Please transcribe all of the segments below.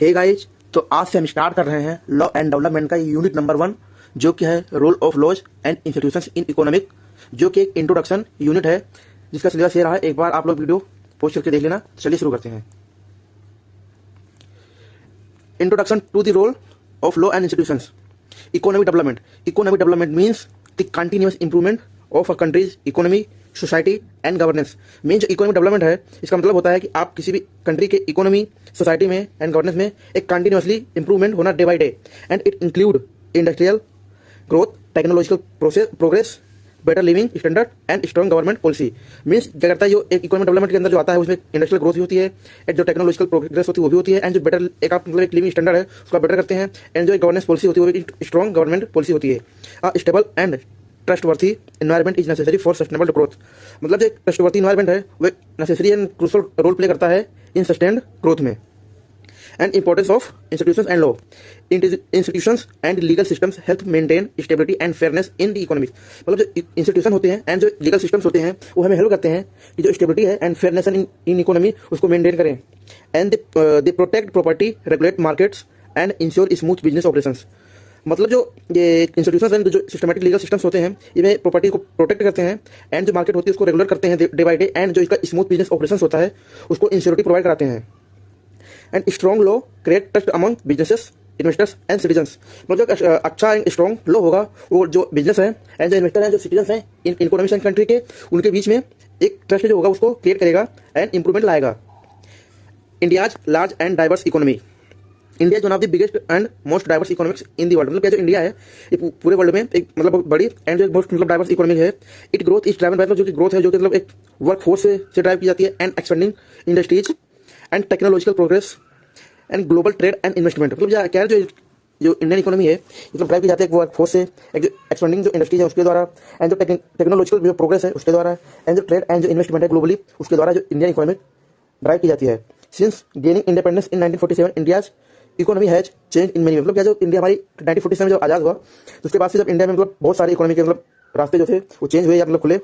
Hey guys, तो आज से हम स्टार्ट कर रहे हैं लॉ एंड डेवलपमेंट का यूनिट नंबर 1, जो कि है role of laws and institutions in economic, जो कि एक इंट्रोडक्शन यूनिट है जिसका सिलेबस ये रहा है। एक बार आप लोग वीडियो पोस्ट करके देख लेना। चलिए शुरू करते हैं। Introduction to the role of law and institutions economic development. Economic development means the continuous improvement of a country's economy, society and governance. Main जो इकोनॉमिक डेवलपमेंट है, इसका मतलब होता है कि आप किसी भी कंट्री के इकोनॉमी, सोसाइटी में एंड गवर्नेंस में एक कंटिन्यूअसली इंप्रूवमेंट होना day by day, and it include industrial growth, technological progress, better living standard and strong government policy. Means क्या करता है, जो एक इकोनॉमिक डेवलपमेंट के अंदर जो आता है उसमें इंडस्ट्रियल ग्रोथ भी होती है, एंड जो टेक्नोलॉजिकल प्रोग्रेस होती है वो भी होती है, एंड जो बेटर एक लिविंग स्टैंडर्ड है उसको बेटर करते हैं, एंड जो गवर्नेंस पॉलिसी होती है वो भी स्ट्रॉन्ग गवर्नमेंट पॉलिसी होती है। Stable and trustworthy environment is necessary for sustainable growth. मतलब जो ट्रस्टवर्थी एनवायरमेंट है वो necessary and crucial role play करता है इन सस्टेन्ड ग्रोथ में। And importance of institutions and law. Institutions and legal systems help maintain stability and fairness in the economy. मतलब जो institution होते हैं एंड जो लीगल सिस्टम्स होते हैं वो हमें हेल्प करते हैं कि जो स्टेबिलिटी है एंड फेयरनेस इन इकोनॉमी उसको मेंटेन करें। And they protect property, regulate markets and ensure smooth business operations. मतलब जो ये इंस्टीट्यूशंस एंड जो सिस्टमेटिक लीगल सिस्टम्स होते हैं ये प्रॉपर्टी को प्रोटेक्ट करते हैं, एंड जो मार्केट होती है उसको रेगुलर करते हैं डे बाई डे, एंड जो इसका स्मूथ बिजनेस ऑपरेशंस होता है उसको इंश्योरिटी प्रोवाइड कराते हैं। And strong law create trust among businesses, investors and citizens. मतलब जो अच्छा एंड स्ट्रॉन्ग लॉ होगा वो जो बिजनेस है एंड जो इन्वेस्टर हैं, जो सिटीजन्स हैं इन इकोनॉमिक्स एंड कंट्री के, उनके बीच में एक ट्रस्ट जो होगा उसको क्रिएट करेगा एंड इंप्रूवमेंट लाएगा। India's large and diverse economy. India is one of the biggest and most diverse economics in the world. मतलब क्या जो इंडिया है ये पूरे वर्ल्ड में एक मतलब बहुत बड़ी एंड जो मोस्ट मतलब डाइवर्स इकोनॉमी है। It growth is driven by, जो कि ग्रोथ है जो कि मतलब एक वर्क फोर्स से ड्राइव की जाती है, and expanding industries and technological progress and global trade and investment. मतलब क्या है जो इंडियन इकोनॉमी है मतलब ड्राइव की जाती है वर्क फोर्स से, एक जो एक्सपेंडिंग जो इंडस्ट्रीज है उसके द्वारा, एंड जो टेक्नोलॉजिकल जो प्रोग्रेस है उसके द्वारा, एंड जो ट्रेड एंड जो इन्वेस्टमेंट है ग्लोबली उसके द्वारा जो इंडियन इकोनॉमी ड्राइव की जाती है। Since gaining independence in 1947 India's economy has change in many. मतलब क्या जो इंडिया हमारी 1947 में जब आज़ाद हुआ तो उसके बाद से जब इंडिया में मतलब बहुत सारे इकोनॉमी के मतलब रास्ते जो थे वो चेंज हुए या मतलब खुले।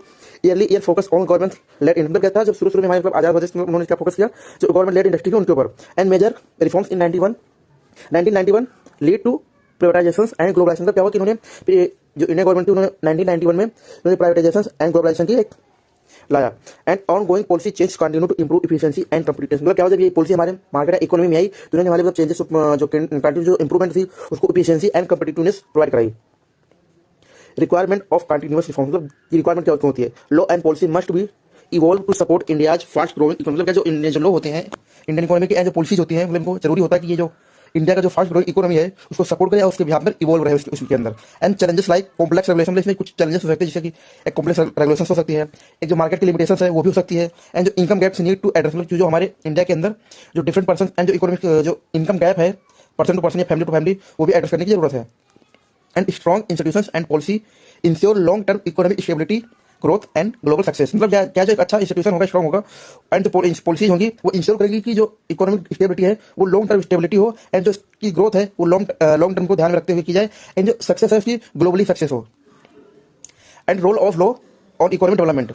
Year focus on government led industry. मतलब क्या था, जब शुरू में हमारे मतलब आज़ाद हुआ उन्होंने क्या फोकस किया, जो गवर्नमेंट लेड इंडस्ट्री थी उनके ऊपर, and major reforms in 1991 lead to privatisation and globalisation. का क्या हुआ कि इन्होंने जो इंडियन गवर्नमेंट थी उन्होंने 1991 में उन्होंने प्राइवेटाइजेशन एंड ग्लोबलाइजेशन की एक लाया, and ongoing policy change continue to improve efficiency and competition. मतलब क्या हुआ, जब ये पॉलिसी हमारे मार्केट इकोनॉमी में आई तो उन्होंने हमारे मतलब चेंजेस जो कंटिन्यू जो इंप्रूवमेंट थी उसको इफिशिएंसी एंड कंपटीटिवनेस प्रोवाइड कराई। Requirement of continuous reform. मतलब ये रिक्वायरमेंट क्या होती है, law and policy must be evolve to support India's fast growing economy. मतलब क्या जो इंडियन जो लॉ होते हैं इंडियन इकोनॉमी के एंड जो पॉलिसीज होती हैं मतलब इनको जरूरी होता है कि ये जो इंडिया का जो फास्ट ग्रोइंग इकोनॉमी है उसको सपोर्ट करे और उसके बिहाफ में इवॉल्व रहे उसके अंदर। And challenges like complex regulation. इसमें कुछ चैलेंजेस हो सकते हैं जैसे कि एक कॉम्प्लेक्स रेगुलेशन हो सकती है, एक जो मार्केट की लिमिटेशंस है वो भी हो सकती है, एंड जो income gaps need to address. मतलब जो हमारे इंडिया के अंदर जो डिफरेंट पर्सन एंड जो इकोनॉमिक जो इनकम गैप है पर्सन टू पर्सन या फैमिली टू फैमिली वो भी एड्रेस करने की जरूरत है। And strong institutions and policy ensure long term economic stability, growth and global success. मतलब क्या जो एक अच्छा इंस्टीट्यूशन होगा, स्ट्रॉन्ग होगा, एंड जो पॉलिसीज होंगी वो इंश्योर करेगी कि जो इकोनॉमिक स्टेबिलिटी है वो लॉन्ग टर्म स्टेबिलिटी हो, एंड जो इसकी ग्रोथ है वो लॉन्ग टर्म को ध्यान में रखते हुए की जाए, एंड जो सक्सेस है उसकी ग्लोबली सक्सेस हो। And role of law on economic development.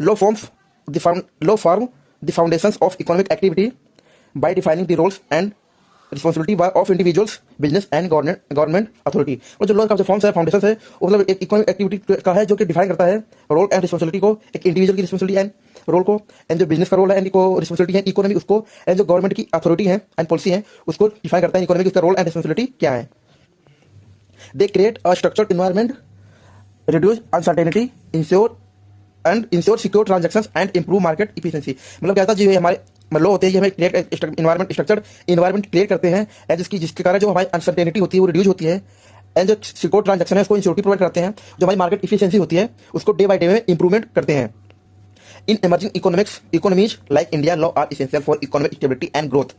Law form the foundations of economic activity by defining the roles and responsibility of individuals, business and government authority. और जो लॉ का जो forms है, foundation है, वो मतलब एक इकोनॉमिक एक्टिविटी का है जो कि डिफाइन करता है रोल एंड रिस्पॉन्सिबिलिटी को, एक इंडिविजुअल की रिस्पॉन्सिबिलिटी एंड रोल को, एंड जो बिजनेस का रोल है एंड रिस्पॉन्सिबिलिटी है इकोनॉमी उसको, एंड जो गवर्नमेंट की अथॉरिटी है एंड पॉलिसी है उसको डिफाइन करता है इकोनॉमी की उसका रोल एंड रिस्पॉन्सिबिलिटी क्या है। They create a structured environment, reduce uncertainty, ensure secure transactions and improve market efficiency. मतलब क्या था, जो हमारे लॉ होते हैं ये हमें create environment, structured environment create करते हैं, एंड जिसके कारण जो हमारी अनसर्टेनिटी होती है वो रिड्यूस होती है, एंड जो सिक्योर ट्रांजैक्शन है उसको इंश्योरिटी प्रोवाइड करते हैं, जो हमारी मार्केट इफिशिएंसी होती है उसको डे बाई डे में इंप्रूवमेंट करते हैं। In emerging economies like India, law are essential for economic stability and growth.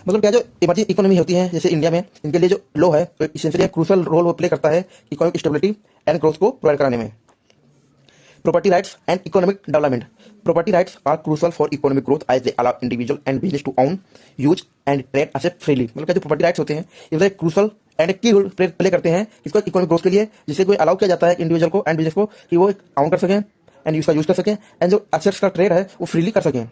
मतलब क्या जो इमर्जिंग इकोनॉमी होती है जैसे इंडिया में, इनके लिए जो लॉ है तो इसेंशियली क्रूशियल रोल वो प्ले करता है इकोनॉमिक स्टेबिलिटी एंड ग्रोथ को प्रोवाइड कराने में। Property rights and economic development. Property rights are crucial for economic growth as they allow individual and business to own, use and trade assets freely. मतलब क्या जो property rights होते हैं ये मतलब क्रूशल एंड एक की रोल प्ले करते हैं इसको इकोनॉमिक ग्रोथ के लिए, जिससे कोई अलाउ किया जाता है इंडिविजुअल को एंड बिजनेस को कि वो ओन कर सकें एंड यूज कर सकें, एंड जो एसेट्स का ट्रेड है वो फ्रीली कर सकें।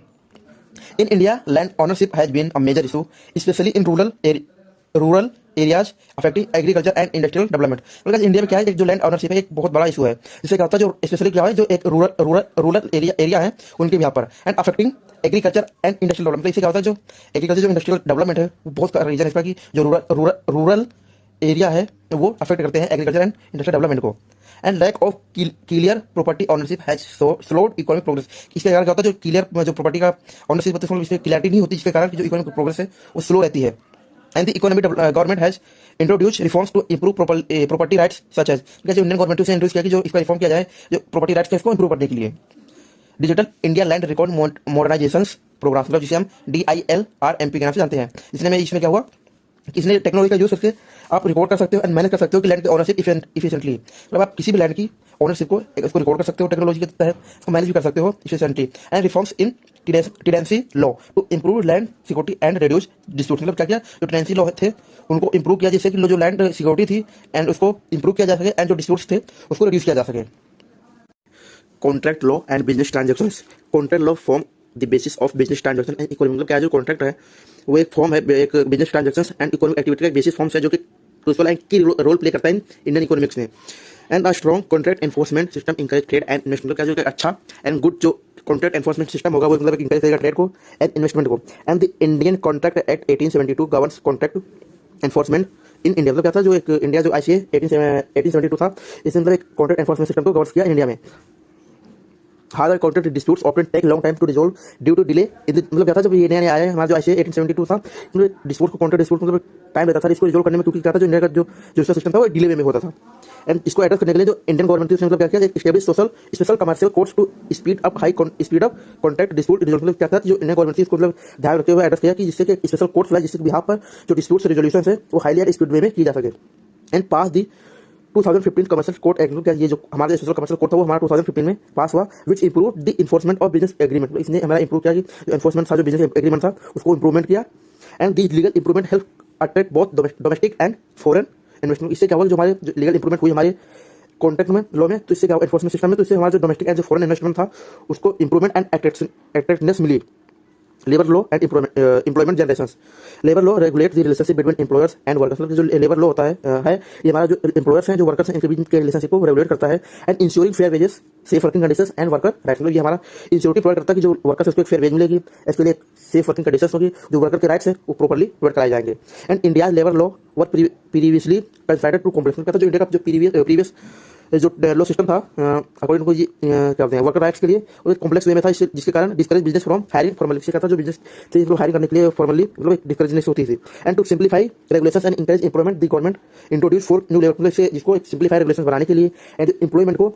In India, land ownership has been a major issue, especially in rural areas affecting agriculture and industrial development. मतलब इंडिया में क्या है, एक जो लैंड ऑनरशिप है एक बहुत बड़ा इशू है, जिससे क्या होता है जो स्पेशली क्या है जो एक रूरल एरिया है उनके यहाँ पर and affecting agriculture and industrial development. इससे क्या होता है जो एग्रीकल्चर जो इंडस्ट्रियल डेवलपमेंट है वो बहुत रीजन है इसका कि जो रूरल एरिया है वो अफेक्ट करते हैं एग्रीकल्चर एंड इंडस्ट्रियल डेवलपमेंट को। And lack of clear property ownership has slowed economic progress. इसके कारण क्या होता है जो क्लियर जो प्रॉपर्टी का ऑनरशिप होता है इसमें क्लियरिटी नहीं होती, जिसके कारण जो इकोनॉमिक प्रोग्रेस है वो स्लो रहती है। And the economic government has introduce reforms to improve property rights such as, जो इंडियन गवर्नमेंट से इंट्रोड्यूस किया कि जो इसका रिफॉर्म किया जाए जो प्रॉपर्टी राइट्स का इसको इंप्रूव करने के लिए। Digital India land record modernisation programme, मतलब जिसे हम DILRMP के नाम से जानते हैं। इसमें क्या हुआ, इसने टेक्नोलॉजी का यूज करके आप रिकॉर्ड कर सकते हो एंड मैनेज कर सकते हो कि लैंड की ओनरशिप इफिशिएंटली, मतलब आप किसी भी लैंड की ओनरशिप को उसको रिकॉर्ड कर सकते हो टेक्नोलॉजी के तहत, उसको मैनेज भी कर सकते हो efficiently. And reforms in tenancy law to improve land security and reduce dispute, मतलब क्या किया जो टेनेंसी लॉ थे उनको इंप्रूव किया जिससे कि जो लैंड सिक्योरिटी थी एंड उसको इंप्रूव किया जा सके एंड जो डिस्प्यूट्स थे उसको रिड्यूस किया जा सके। Contract law and business transactions. Contract law form the basis of business transaction and economy, मतलब क्या जो कॉन्ट्रैक्ट है वो एक फॉर्म है, एक business transactions and economic activity का एक बेसिस फॉर्म है जो कि क्रूशियल एंड की रोल प्ले करता है इंडियन इकोनॉमिक्स में। And a strong contract enforcement system encourage trade and investment, का जो अच्छा एंड गुड जो कॉन्ट्रैक्ट एनफोर्समेंट सिस्टम होगा वो मतलब इंकरेज करेगा ट्रेड को एंड इन्वेस्टमेंट को। And the Indian contract act 1872 governs contract enforcement in India, मतलब क्या था जो एक इंडिया जो ICA 1872 था, इसने मतलब एक कॉन्ट्रैक्ट एनफोर्समेंट सिस्टम को गवर्न किया इंडिया में। However, contract disputes often take long time to resolve due to delay in the, मतलब क्या था जब ये नया आया है हमारा जो ICA 1872 था, इसमें डिस्प्यूट को कॉन्ट्रैक्ट डिस्प्यूट मतलब टाइम लगता था इसको रिजोल्व करने में, क्योंकि क्या था जो इंडिया का जो जुडिशियल सिस्टम था वो डिले में होता था। एंड इसको एड्रेस करने के लिए जो इंडियन गवर्नमेंट थी उसने मतलब क्या किया, establish special commercial courts to speed up contract dispute resolve, मतलब क्या था जो इंडियन गवर्नमेंट थी इसको मतलब ध्यान रखते हुए एड्रेस किया कि जिससे कि स्पेशल कोर्ट्स लाए जिसके बिहाफ पर जो डिस्प्यूट्स रिजोल्यूशन है वो हाईली एंड स्पीड वे में की जा सके। And pass the 2015 commercial court act, ये जो हमारा स्पेशल कमर्शियल कोर्ट था वो हमारा 2015 में पास हुआ, which improve the enforcement of business agreement, इसने हमारा इंप्रूव किया कि जो एनफोर्समेंट था जो बिजनेस एग्रीमेंट था उसको इंप्रूवमेंट किया। And these legal improvement help attract both domestic and foreign investment. इससे क्या हुआ जो हमारे लीगल इंप्रूवमेंट हुई हमारे कॉन्ट्रैक्ट में लॉ में, तो इससे क्या हुआ एनफोर्समेंट सिस्टम में, तो इससे हमारा जो डोमेस्टिक एंड जो फॉरेन इन्वेस्टमेंट था उसको इंप्रूवमेंट एंड अट्रैक्टिवनेस मिली। Labour law and employment generations. Labour law regulate the relationship between employers and workers, मतलब जो लेबर लॉ होता है ये हमारा जो एम्प्लॉयर्स हैं जो वर्कर्स हैं इनके बीच के रिलेशनशिप को रेगुलेट करता है। And ensuring fair wages safe working conditions and worker rights, मतलब ये हमारा इंश्योरिटी प्रोवाइड करता है कि जो वर्कर्स उसको एक फेयर वेज मिलेगी, इसके लिए सेफ वर्किंग कंडीशंस होगी, जो वर्कर के राइट्स हैं वो प्रॉपर्ली प्रोवाइड कराए जाएंगे। And India labour law were previously considered too complex, कहता है जो इंडिया का जो प्रीवियस जो लॉ सिस्टम था अकॉर्डिंग टू क्या कहते हैं वर्कर राइट्स के लिए वो कॉम्प्लेक्स वे में था, जिसके कारण discourage business from hiring formally, इससे कहता जो बिजनेस से इनको हायरिंग करने के लिए फॉर्मली मतलब डिस्करेजनेस होती थी। And to simplify regulations and encourage employment the government introduce 4 new labour, मतलब जिसको सिंप्लीफाई रेगुलेशन बनाने के लिए एंड एम्प्लॉयमेंट को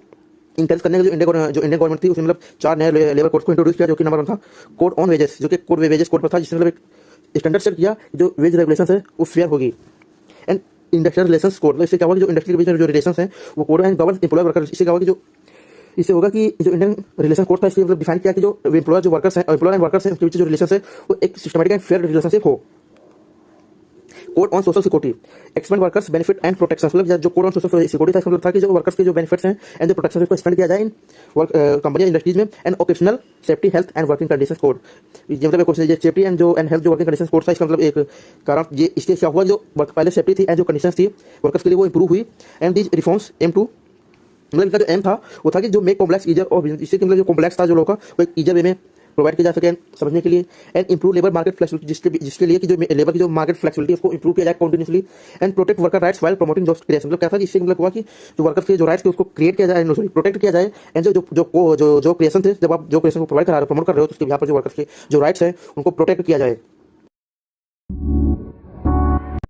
इंकरेज करने के जो इंडियन गवर्नमेंट थी उसने मतलब 4 नए लेबर कोड को इंट्रोड्यूस किया, जो कि नंबर 1 था कोड ऑन वेजेस, जो कि कोड वेजेस कोड पर था, जिसने मतलब एक स्टैंडर्ड सेट किया जो वेज रेगुलेशन है वो फेयर होगी। एंड इंडस्ट्रियल रिलेशंस कोड, इससे क्या होगा कि जो इंडस्ट्री के बीच में जो रिलेशंस हैं वो code and govern employ worker, इससे क्या होगा कि जो इससे होगा कि जो इंडियन रिलेशन कोड था इसलिए मतलब डिफाइन किया कि जो एम्प्लॉयर जो वर्कर्स हैं एम्प्लॉयर एंड वर्कर्स हैं उनके बीच जो रिलेशन है वो एक सिस्टमेटिक एंड फेयर रिलेशनशिप हो। Code on social security expand workers benefit and protection, मतलब जो कोड ऑन सोशल सिक्योरिटी था इसका मतलब था कि जो वर्कर्स के जो बेनिफिट्स हैं एंड जो प्रोटेक्शन उसको एक्सपेंड किया जाए इन कंपनी इंडस्ट्रीज में। And occupational safety health and working conditions code, ये मतलब सेफ्टी एंड हेल्थ जो वर्किंग कंडीशंस कोड था इसका मतलब एक कारण ये इसके क्या हुआ जो पहले सेफ्टी थी एंड जो कंडीशंस थी वर्कर्स के लिए वो इंप्रूव हुई। And these reforms aim to, मतलब इनका जो एम था वो था कि जो मेक कॉम्प्लेक्स ईजर और इससे मतलब जो कॉम्प्लेक्स था जो लोगों का वो एक ईजर वे में प्रोवाइड किया जा सके समझने के लिए। And improve labour market flexibility, जिसके लिए कि जो लेबर की जो मार्केट फ्लेक्सिबिलिटी उसको इंप्रूव किया जाए continuously. And protect worker rights while promoting job creation, मतलब क्या था इससे मतलब हुआ कि जो वर्कर्स के जो राइट्स थे उसको क्रिएट किया जाए, सॉरी प्रोटेक्ट किया जाए। एंड जो क्रिएशन थे जब आप जो क्रिएशन को प्रोवाइड करा रहे हो प्रमोट कर रहे हो तो उसके यहाँ पर जो वर्कर्स के जो राइट्स हैं उनको प्रोटेक्ट किया जाए।